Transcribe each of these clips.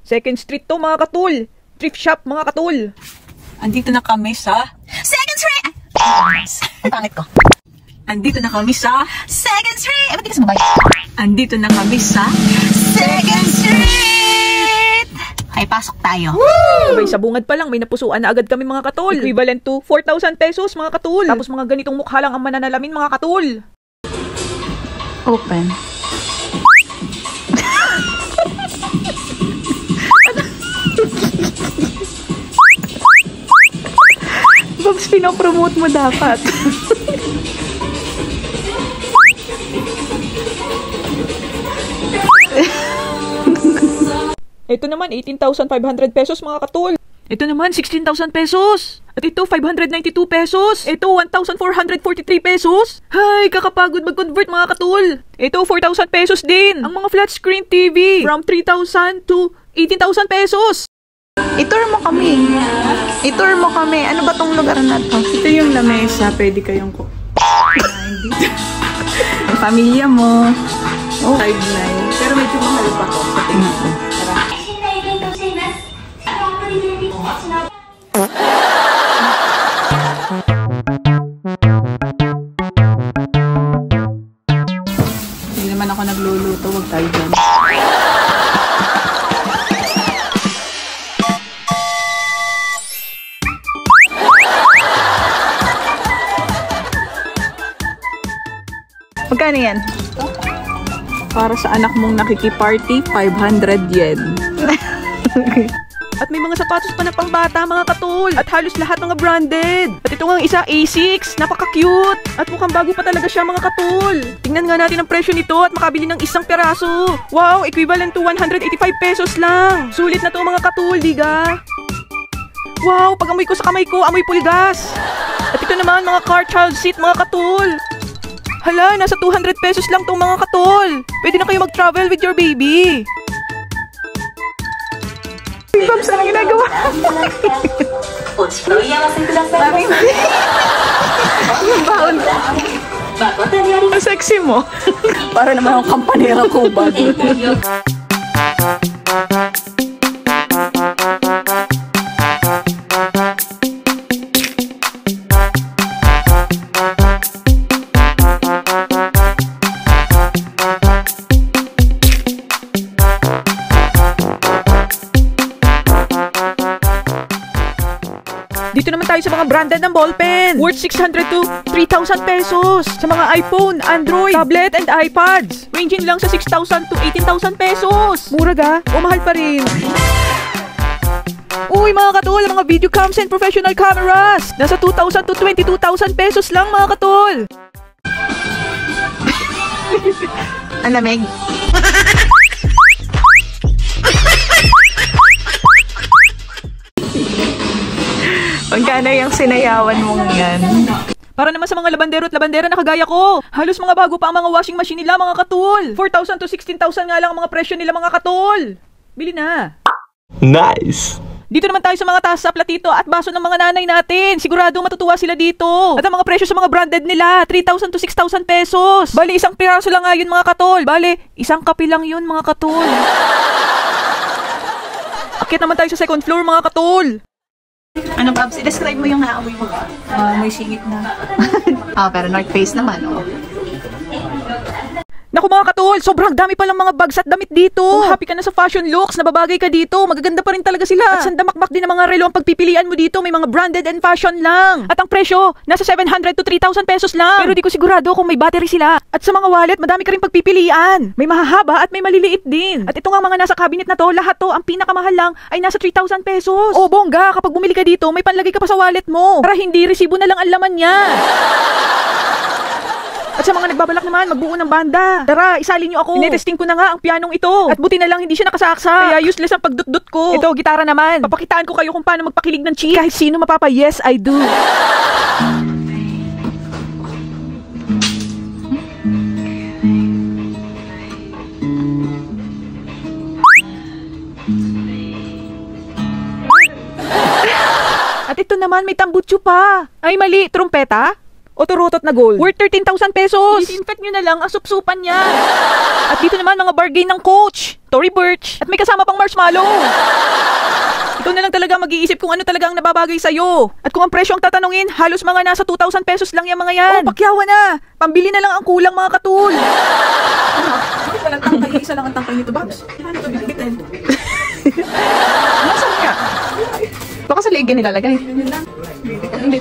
Second Street to mga katul. Thrift shop mga katul. Andito na kami sa Second Street! Ang pangit ko. Andito na kami sa Second Street! Eh, ba't di ka sumabay? Andito na kami sa Second Street! Ay, pasok tayo. Sabay sa bungad pa lang, may napusuan na agad kami mga katul. Equivalent to 4,000 pesos mga katul. Tapos mga ganitong mukha lang ang mananalamin mga katul. Open. Babs, pinopromote mo dapat. Ito naman, 18,500 pesos mga katul. Ito naman, 16,000 pesos. At ito, 592 pesos. Ito, 1,443 pesos. Hay, kakapagod mag-convert mga katul. Ito, 4,000 pesos din. Ang mga flat screen TV, from 3,000 to 18,000 pesos. I-tour mo kami. I-tour mo kami. Ano ba tong lugar na to? Ito yung lamesa, pwede kayong ang pamilya mo. Oh. 5'9". Pero medyo mahal pa to sa tingin ko. Hindi naman ako nagluluto, wag tayo dyan. Magkano yan? Para sa anak mong nakikiparty, 500 yen. At may mga sapatos pa na pangbata mga katul. At halos lahat mga branded. At ito nga isa, A6. Napaka-cute. At mukhang bago pa talaga siya mga katul. Tingnan nga natin ang presyo nito at makabili ng isang peraso. Wow, equivalent to 185 pesos lang. Sulit na to mga katul, diga? Wow, pag amoy ko sa kamay ko, amoy pulgas. At ito naman mga car child seat mga katul. Hala, nasa 200 pesos lang tong mga katol. Pwede na kayo mag-travel with your baby. Babs, anong ginagawa? Yung baon. Ang sexy mo. Para naman ang kampanera ko ba dito. Dito naman tayo sa mga branded ng ballpen. Worth 600 to 3,000 pesos. Sa mga iPhone, Android, tablet, and iPads. Ranging lang sa 6,000 to 18,000 pesos. Mura ga? O mahal pa rin? Uy mga katul, mga video cams and professional cameras. Nasa 2,000 to 22,000 pesos lang mga katul. Ang lamig. Magkano yung sinayawan mong yan? Para naman sa mga labandero at labandera na kagaya ko. Halos mga bago pa ang mga washing machine nila mga katul. 4,000 to 16,000 nga lang ang mga presyo nila mga katul. Bili na. Nice! Dito naman tayo sa mga tasa, platito at baso ng mga nanay natin. Sigurado matutuwa sila dito. At ang mga presyo sa mga branded nila, 3,000 to 6,000 pesos. Bali, isang piraso lang nga yun mga katol. Bali, isang kape lang yun mga katol. Akit naman tayo sa second floor mga katol. Ano, Babs? I-describe mo yung naamoy mo. May singit na. Pero North Face naman, oh. Naku mga katol, sobrang dami palang mga bags at damit dito. Kung happy ka na sa fashion looks, nababagay ka dito, magaganda pa rin talaga sila. At sandamakmak din ang mga relo ang pagpipilian mo dito, may mga branded and fashion lang. At ang presyo, nasa 700 to 3,000 pesos lang. Pero di ko sigurado kung may battery sila. At sa mga wallet, madami ka rin pagpipilian. May mahahaba at may maliliit din. At ito nga mga nasa cabinet na to, lahat to, ang pinakamahal lang ay nasa 3,000 pesos. Oh bongga, kapag bumili ka dito, may panlagay ka pa sa wallet mo. Para hindi resibo na lang ang laman niya. At sa mga nagbabalak naman, magbuo ng banda. Tara, isali niyo ako. Tinetesting ko na nga ang pianong ito. At buti na lang hindi siya nakasaksa. Kaya useless ang pagdut-dut ko. Ito, gitara naman. Papakitaan ko kayo kung paano magpakilig ng chick. Kahit sino mapapa, yes, I do. At ito naman, may tambutso pa. Ay, mali. Trumpeta? Otorotot na gold. Worth 13,000 pesos. Disinfect nyo na lang ang supsupan niya. At dito naman mga bargain ng Coach, Tory Burch, at may kasama pang marshmallow. Ikaw na lang talaga mag-iisip kung ano talaga ang nababagay sa'yo. At kung ang presyo ang tatanungin, halos mga nasa 2,000 pesos lang yung mga yan. Oh, pakyawan na. Pambili na lang ang kulang mga katul. Bakit walang tangkay? Isa lang ang tangkay nito, Babs. Ano ito, bibitin? Nasaan nga? Baka sa leeg nilalagay. Hindi.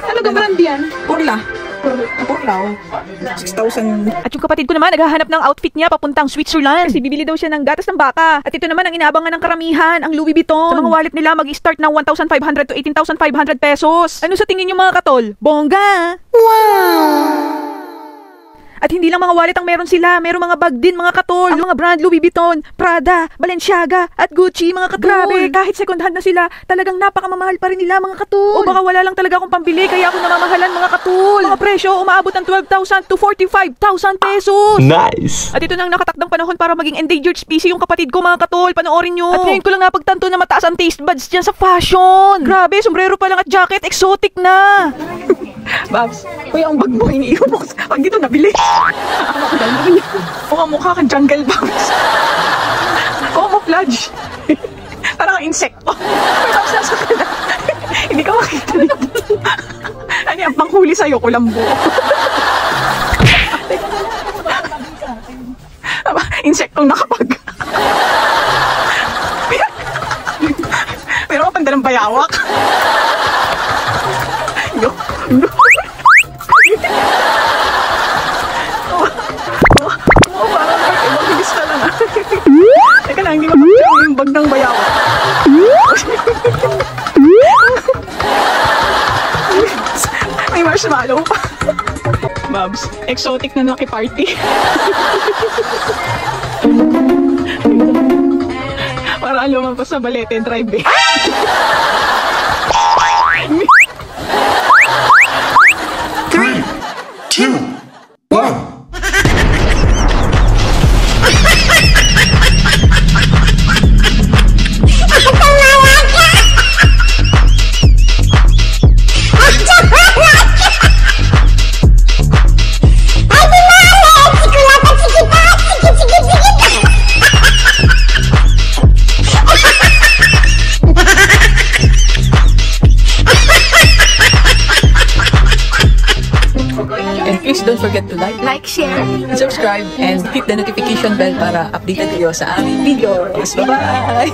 Ano ka brand yan? Purla. Purla, oh. 6,000. At yung kapatid ko naman, naghahanap ng outfit niya papuntang Switzerland. Kasi bibili daw siya ng gatas ng baka. At ito naman ang inaabangan ng karamihan, ang Louis Vuitton. Sa mga wallet nila, mag-start ng 1,500 to 18,500 pesos. Ano sa tingin niyo mga katol? Bongga! Wow! At hindi lang mga wallet ang meron sila, meron mga bag din mga katol. Ang mga brand Louis Vuitton, Prada, Balenciaga, at Gucci mga katol. Grabe, kahit second hand na sila, talagang napakamamahal pa rin nila mga katol. O baka wala lang talaga akong pambili, kaya ako namamahalan mga katol. Mga presyo, umaabot ng 12,000 to 45,000 pesos. Nice! At ito na ang nakatakdang panahon para maging endangered species yung kapatid ko mga katol. Panoorin nyo. At ngayon ko lang napagtanto na mataas ang taste buds dyan sa fashion. Grabe, sombrero pa lang at jacket, exotic na. Babs, kuya ang bag mo iniiwan mo. Pag dito nabili. Mukha kang jungle, Babs. Camouflage. Parang insekto. Pero Babs, nasa ka na. Hindi ka makita dito. Ano yung panghuli sa'yo, kulambo. Insektong nakapag. Pero kapanda ng bayawak. Teka lang, hindi mapagkakaroon yung bag ng bayawak. May marshmallow pa. Babs, exotic na nakiparty. Parang lumampas sa Balete Drive eh. Three, two, one. Please don't forget to like, share, subscribe, and hit the notification bell para updated kayo sa aming videos. Bye-bye!